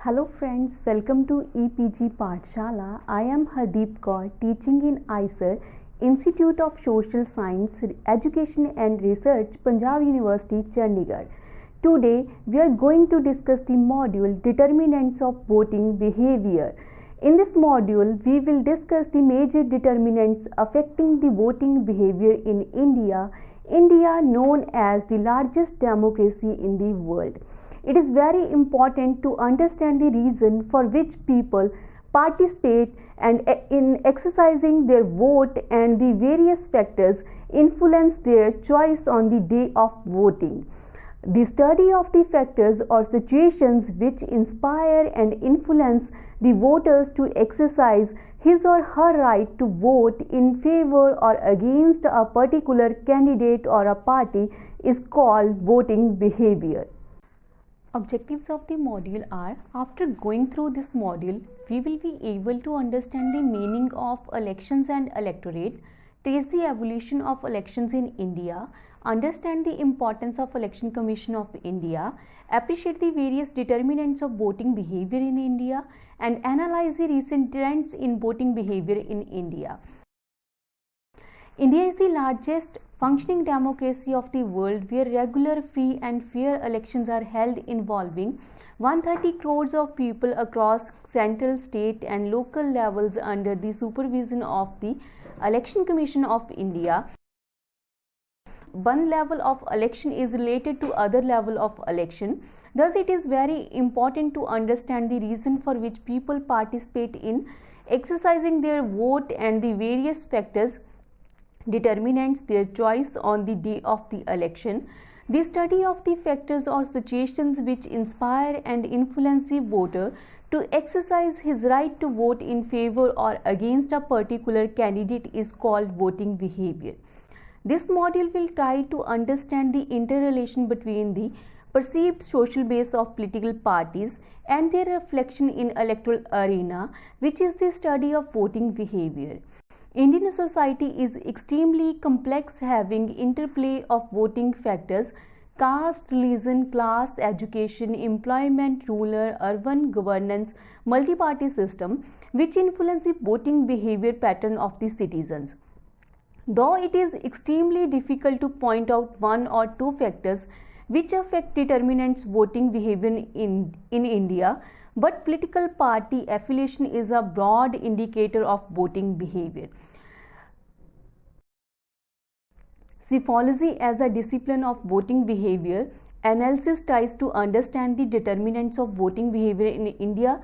Hello friends, welcome to EPG Pathshala. I am Hardeep Kaur, teaching in ISER, Institute of Social Science, Education and Research, Punjab University, Chandigarh. Today we are going to discuss the module Determinants of Voting Behavior. In this module, we will discuss the major determinants affecting the voting behavior in India. India, known as the largest democracy in the world. It is very important to understand the reason for which people participate and in exercising their vote, and the various factors influence their choice on the day of voting. The study of the factors or situations which inspire and influence the voters to exercise his or her right to vote in favor or against a particular candidate or a party is called voting behavior. Objectives of the module are: after going through this module, we will be able to understand the meaning of elections and electorate, trace the evolution of elections in India, understand the importance of Election Commission of India, appreciate the various determinants of voting behavior in India, and analyze the recent trends in voting behavior in India. India is the largest functioning democracy of the world, where regular, free and fair elections are held involving 130 crores of people across central, state and local levels under the supervision of the Election Commission of India. One level of election is related to other level of election. Thus, it is very important to understand the reason for which people participate in exercising their vote and the various factors determinants their choice on the day of the election. The study of the factors or situations which inspire and influence the voter to exercise his right to vote in favor or against a particular candidate is called voting behavior. This module will try to understand the interrelation between the perceived social base of political parties and their reflection in electoral arena, which is the study of voting behavior. Indian society is extremely complex, having interplay of voting factors: caste, religion, class, education, employment, rural, urban governance, multi-party system, which influence the voting behavior pattern of the citizens. Though it is extremely difficult to point out one or two factors which affect determinants voting behavior in India, but political party affiliation is a broad indicator of voting behavior. Psephology as a discipline of voting behavior analysis tries to understand the determinants of voting behavior in India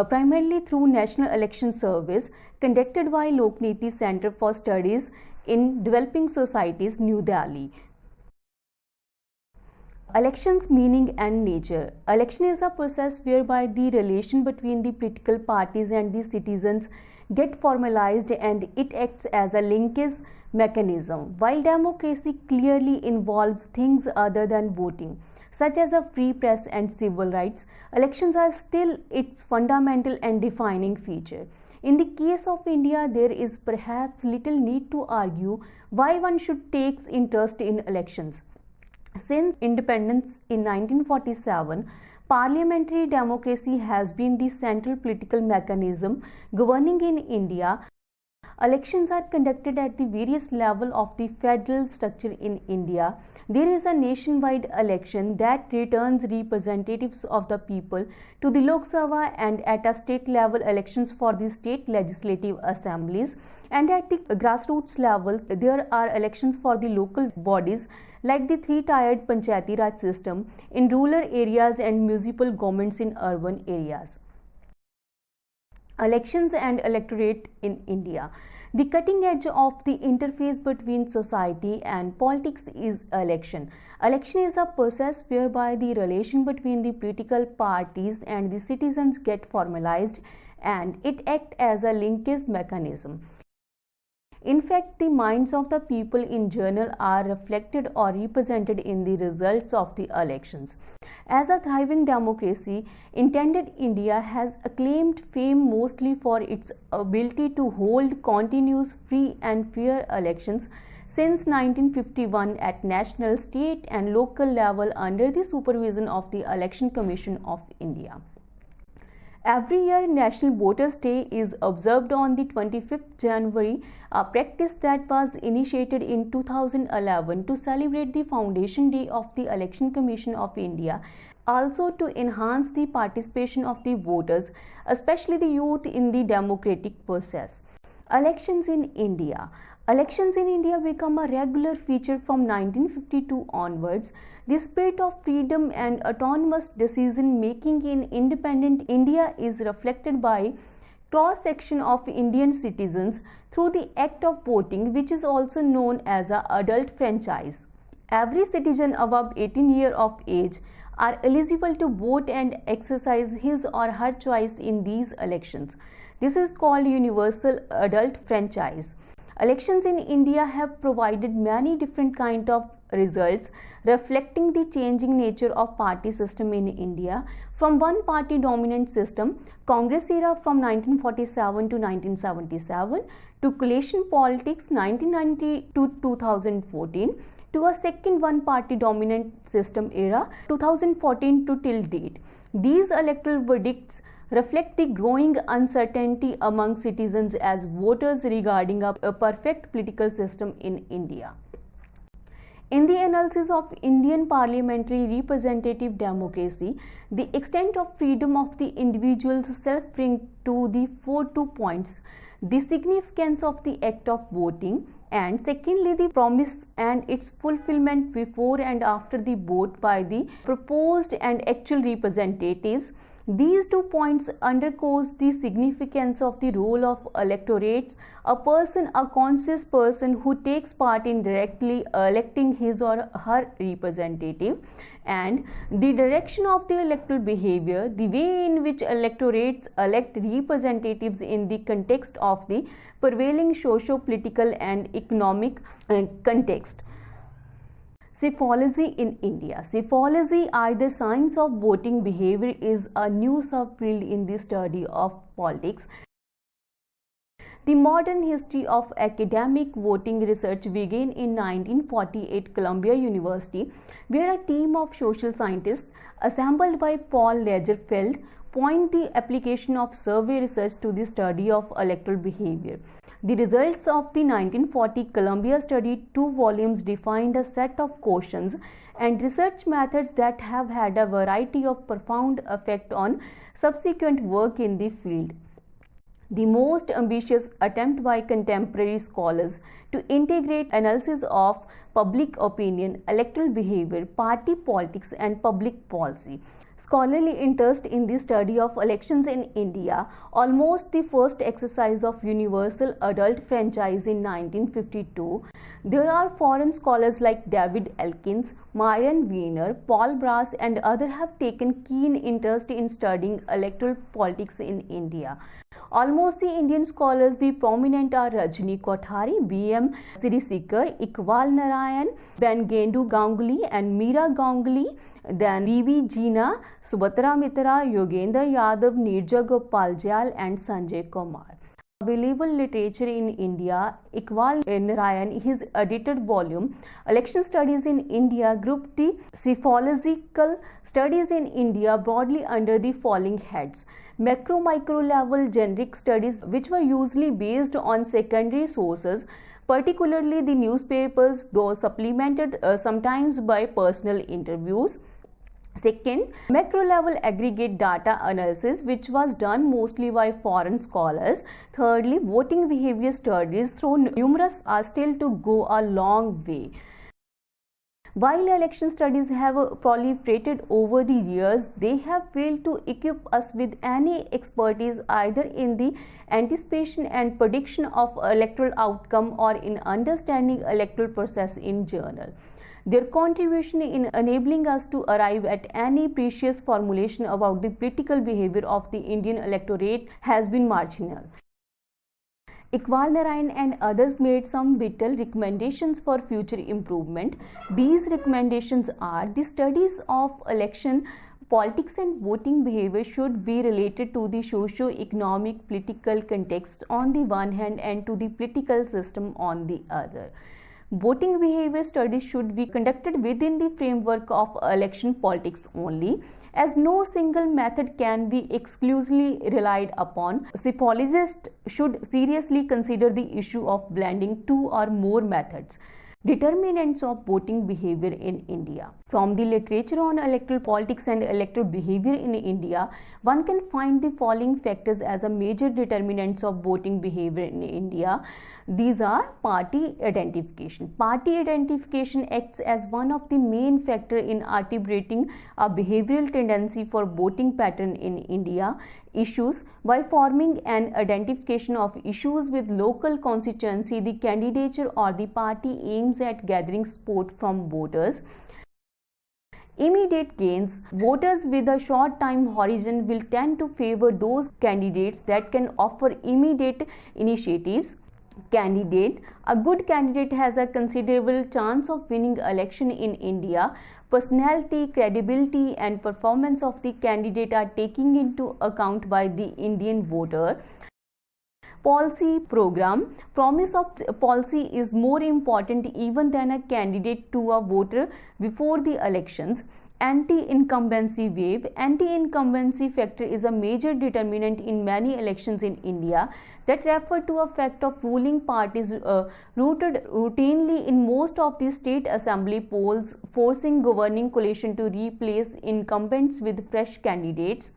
primarily through National Election Service conducted by Lokniti Center for Studies in Developing Societies, New Delhi. Elections meaning and nature. Election is a process whereby the relation between the political parties and the citizens get formalized, and it acts as a linkage mechanism. While democracy clearly involves things other than voting, such as a free press and civil rights, elections are still its fundamental and defining feature. In the case of India, there is perhaps little need to argue why one should take interest in elections. Since independence in 1947, parliamentary democracy has been the central political mechanism governing in India. Elections are conducted at the various levels of the federal structure in India. There is a nationwide election that returns representatives of the people to the Lok Sabha, and at a state level elections for the state legislative assemblies, and at the grassroots level there are elections for the local bodies like the three-tiered Panchayati Raj system in rural areas and municipal governments in urban areas. Elections and electorate in India. The cutting edge of the interface between society and politics is election. Election is a process whereby the relation between the political parties and the citizens get formalized, and it acts as a linkage mechanism. In fact, the minds of the people in general are reflected or represented in the results of the elections. As a thriving democracy, intended India has acclaimed fame mostly for its ability to hold continuous, free and fair elections since 1951 at national, state and local level under the supervision of the Election Commission of India. Every year, National Voters' Day is observed on the 25th January, a practice that was initiated in 2011 to celebrate the foundation day of the Election Commission of India, also to enhance the participation of the voters, especially the youth, in the democratic process. Elections in India. Elections in India become a regular feature from 1952 onwards. The spirit of freedom and autonomous decision making in independent India is reflected by cross-section of Indian citizens through the act of voting, which is also known as an adult franchise. Every citizen above 18 years of age are eligible to vote and exercise his or her choice in these elections. This is called universal adult franchise. Elections in India have provided many different kinds of results reflecting the changing nature of party system in India from one party dominant system, Congress era from 1947 to 1977, to coalition politics 1990 to 2014, to a second one party dominant system era 2014 to till date. These electoral verdicts reflect the growing uncertainty among citizens as voters regarding a perfect political system in India. In the analysis of Indian parliamentary representative democracy, the extent of freedom of the individual's self brings to the fore 2 points: the significance of the act of voting, and secondly the promise and its fulfillment before and after the vote by the proposed and actual representatives. These 2 points underscores the significance of the role of electorates, a conscious person who takes part in directly electing his or her representative, and the direction of the electoral behavior, the way in which electorates elect representatives in the context of the prevailing socio-political and economic context. Psephology in India. Psephology, either science of voting behavior, is a new subfield in the study of politics. The modern history of academic voting research began in 1948 Columbia University, where a team of social scientists assembled by Paul Lagerfeld point the application of survey research to the study of electoral behavior. The results of the 1940 Columbia study, 2 volumes, defined a set of questions and research methods that have had a variety of profound effect on subsequent work in the field. The most ambitious attempt by contemporary scholars to integrate analysis of public opinion, electoral behavior, party politics, and public policy. Scholarly interest in the study of elections in India, almost the first exercise of universal adult franchise in 1952. There are foreign scholars like David Elkins, Myron Weiner, Paul Brass, and others have taken keen interest in studying electoral politics in India. Almost the Indian scholars, the prominent are Rajni Kothari, B.M. Sirisikar, Iqbal Narayan, Bengendu Ganguly, and Meera Ganguly. Then B.V. Jeena, Subhatra Mitra, Yogendra Yadav, Nirja Gopal Jal, and Sanjay Kumar. Available literature in India. Iqbal Narayan, his edited volume Election Studies in India, grouped the psephological studies in India broadly under the following heads: macro-micro level generic studies, which were usually based on secondary sources, particularly the newspapers, though supplemented sometimes by personal interviews. Second, macro-level aggregate data analysis, which was done mostly by foreign scholars. Thirdly, voting behavior studies, though numerous, are still to go a long way. While election studies have proliferated over the years, they have failed to equip us with any expertise either in the anticipation and prediction of electoral outcome or in understanding electoral process in general. Their contribution in enabling us to arrive at any precise formulation about the political behavior of the Indian electorate has been marginal. Iqbal Narayan and others made some vital recommendations for future improvement. These recommendations are: the studies of election politics and voting behavior should be related to the socio-economic political context on the one hand and to the political system on the other. Voting behavior studies should be conducted within the framework of election politics only, as no single method can be exclusively relied upon. Psychologists should seriously consider the issue of blending two or more methods. Determinants of voting behavior in India. From the literature on electoral politics and electoral behavior in India, one can find the following factors as a major determinants of voting behavior in India. These are party identification. Party identification acts as one of the main factors in articulating a behavioral tendency for voting pattern in India. Issues. By forming an identification of issues with local constituency, the candidature or the party aims at gathering support from voters. Immediate gains. Voters with a short time horizon will tend to favor those candidates that can offer immediate initiatives. Candidate. A good candidate has a considerable chance of winning election in India. Personality, credibility and performance of the candidate are taken into account by the Indian voter. Policy program. Promise of policy is more important even than a candidate to a voter before the elections. Anti-incumbency wave. Anti-incumbency factor is a major determinant in many elections in India that refer to a fact of ruling parties rooted routinely in most of the state assembly polls, forcing governing coalition to replace incumbents with fresh candidates.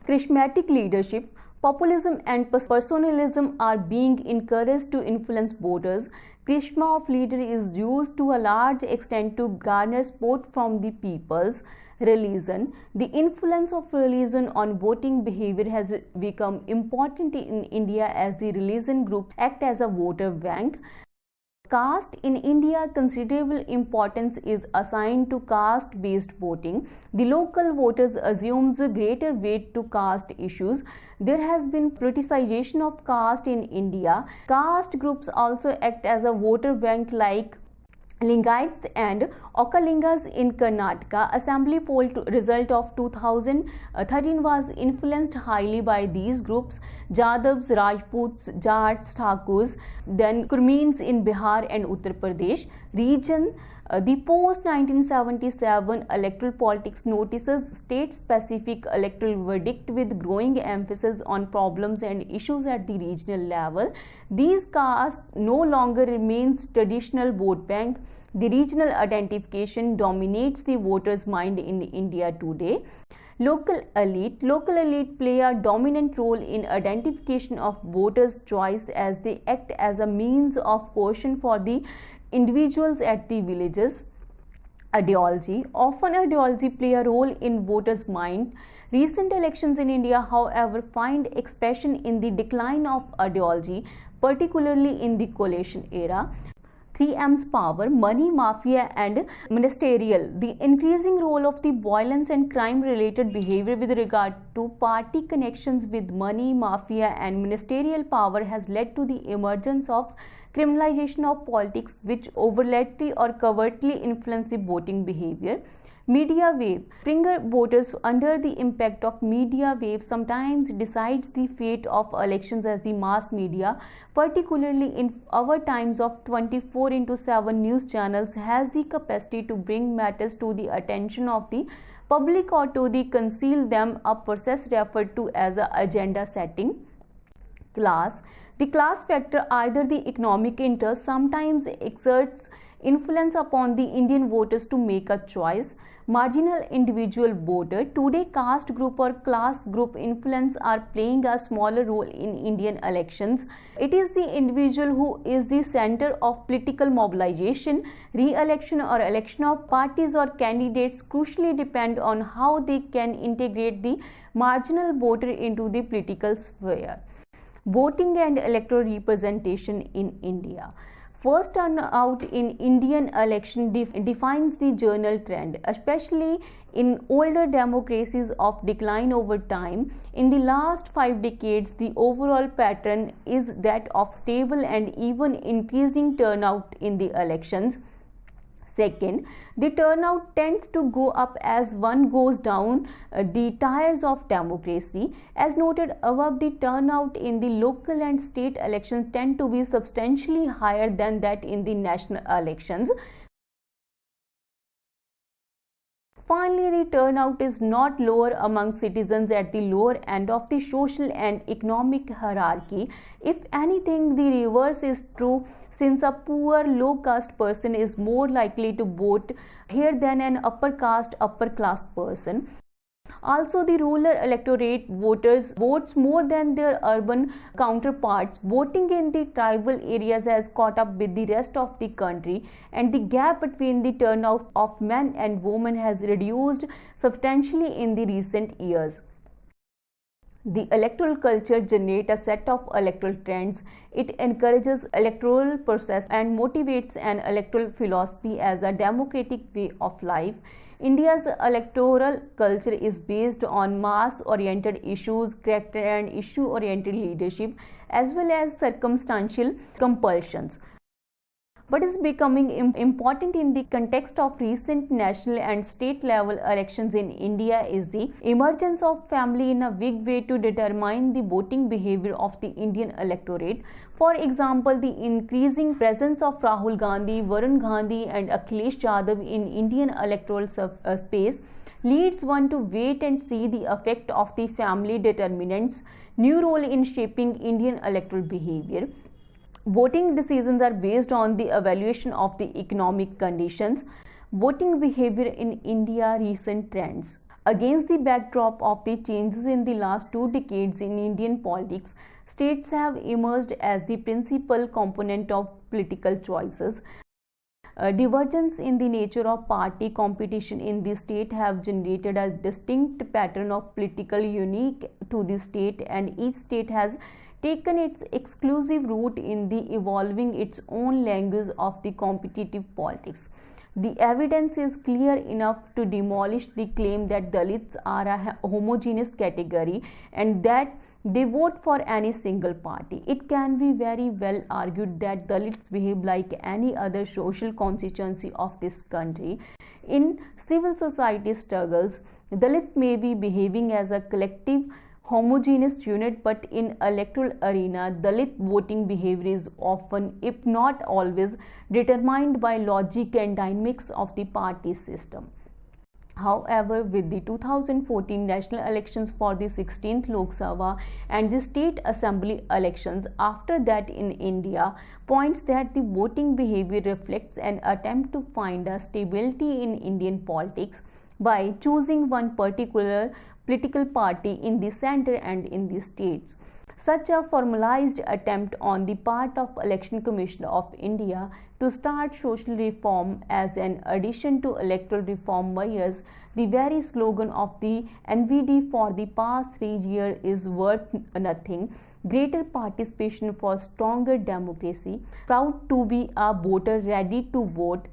Charismatic leadership. Populism and personalism are being encouraged to influence voters. Charisma of leader is used to a large extent to garner support from the peoples. Religion. The influence of religion on voting behavior has become important in India as the religion groups act as a voter bank. Caste. In India, considerable importance is assigned to caste-based voting. The local voters assumes greater weight to caste issues. There has been politicization of caste in India. Caste groups also act as a voter bank like Lingaites and Okalingas in Karnataka. Assembly poll result of 2013 was influenced highly by these groups. Jadavs, Rajputs, Jats, Thakurs, then Kurmins in Bihar and Uttar Pradesh. Region. The post-1977 electoral politics notices state-specific electoral verdict with growing emphasis on problems and issues at the regional level. These castes no longer remains traditional vote bank. The regional identification dominates the voters' mind in India today. Local elite. Local elite play a dominant role in identification of voters' choice as they act as a means of coercion for the individuals at the villages. Ideology. Often ideology play a role in voters' mind. Recent elections in India, however, find expression in the decline of ideology, particularly in the coalition era. 3M's power, money, mafia and ministerial. The increasing role of the violence and crime related behavior with regard to party connections with money, mafia and ministerial power has led to the emergence of criminalization of politics which overtly or covertly influence the voting behavior. Media wave. Springer voters under the impact of media wave sometimes decides the fate of elections as the mass media, particularly in our times of 24/7 news channels, has the capacity to bring matters to the attention of the public or to the conceal them, a process referred to as a agenda setting. Class. The class factor, either the economic interest, sometimes exerts influence upon the Indian voters to make a choice. Marginal individual voter. Today, caste group or class group influence are playing a smaller role in Indian elections. It is the individual who is the center of political mobilization. Re-election or election of parties or candidates crucially depend on how they can integrate the marginal voter into the political sphere. Voting and electoral representation in India. First turnout in Indian election defines the general trend, especially in older democracies of decline over time. In the last 5 decades, the overall pattern is that of stable and even increasing turnout in the elections. Second, the turnout tends to go up as one goes down the tires of democracy. As noted above, the turnout in the local and state elections tend to be substantially higher than that in the national elections. Finally, the turnout is not lower among citizens at the lower end of the social and economic hierarchy. If anything, the reverse is true, since a poor, low-caste person is more likely to vote here than an upper-caste, upper-class person. Also, the rural electorate votes more than their urban counterparts. Voting in the tribal areas has caught up with the rest of the country, and the gap between the turnout of men and women has reduced substantially in the recent years. The electoral culture generates a set of electoral trends. It encourages electoral process and motivates an electoral philosophy as a democratic way of life. India's electoral culture is based on mass-oriented issues, character and issue-oriented leadership, as well as circumstantial compulsions. What is becoming important in the context of recent national and state level elections in India is the emergence of family in a big way to determine the voting behavior of the Indian electorate. For example, the increasing presence of Rahul Gandhi, Varun Gandhi and Akhilesh Yadav in Indian electoral space leads one to wait and see the effect of the family determinants' new role in shaping Indian electoral behavior. Voting decisions are based on the evaluation of the economic conditions. Voting behavior in India recent trends. Against the backdrop of the changes in the last 2 decades in Indian politics, states have emerged as the principal component of political choices. Divergence in the nature of party competition in the state have generated a distinct pattern of political unique to the state, and each state has taken its exclusive route in the evolving its own language of the competitive politics. The evidence is clear enough to demolish the claim that Dalits are a homogeneous category and that they vote for any single party. It can be very well argued that Dalits behave like any other social constituency of this country. In civil society struggles, Dalits may be behaving as a collective homogeneous unit, but in electoral arena, Dalit voting behavior is often, if not always, determined by logic and dynamics of the party system. However, with the 2014 national elections for the 16th Lok Sabha and the state assembly elections after that in India, points that the voting behavior reflects an attempt to find a stability in Indian politics by choosing one particular political party in the center and in the states. Such a formalized attempt on the part of Election Commission of India to start social reform as an addition to electoral reform measures, the very slogan of the NVD for the past 3 years is worth nothing. Greater participation for stronger democracy, proud to be a voter ready to vote,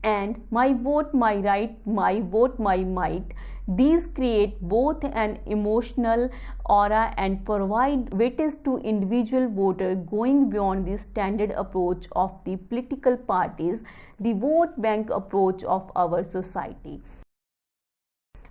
and my vote, my right, my vote, my might. These create both an emotional aura and provide weightage to individual voters, going beyond the standard approach of the political parties, the vote bank approach of our society.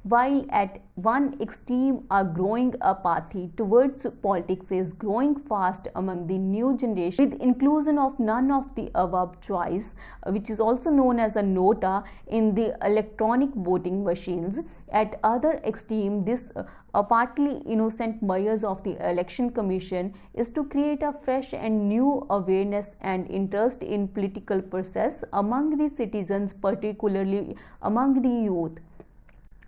While at one extreme, a growing apathy towards politics is growing fast among the new generation, with inclusion of none of the above choice, which is also known as a nota, in the electronic voting machines. At other extreme, this partly innocent measures of the Election Commission is to create a fresh and new awareness and interest in political process among the citizens, particularly among the youth.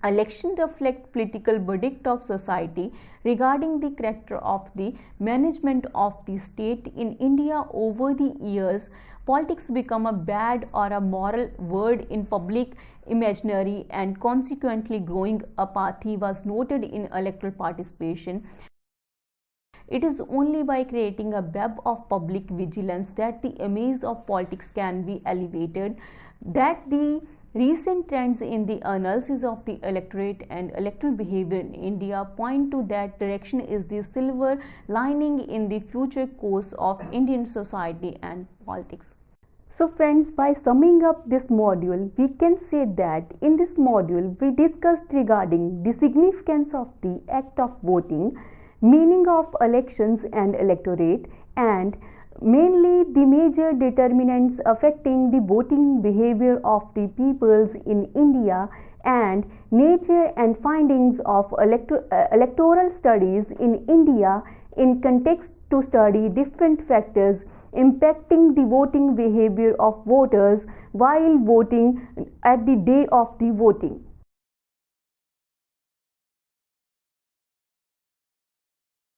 Election reflect political verdict of society regarding the character of the management of the state in India. Over the years, politics become a bad or a moral word in public imaginary, and consequently growing apathy was noted in electoral participation. It is only by creating a web of public vigilance that the image of politics can be elevated, that the recent trends in the analysis of the electorate and electoral behavior in India point to that direction is the silver lining in the future course of Indian society and politics. So friends, by summing up this module, we can say that in this module we discussed regarding the significance of the act of voting, meaning of elections and electorate, and mainly the major determinants affecting the voting behavior of the peoples in India, and nature and findings of electoral studies in India in context to study different factors impacting the voting behavior of voters while voting at the day of the voting.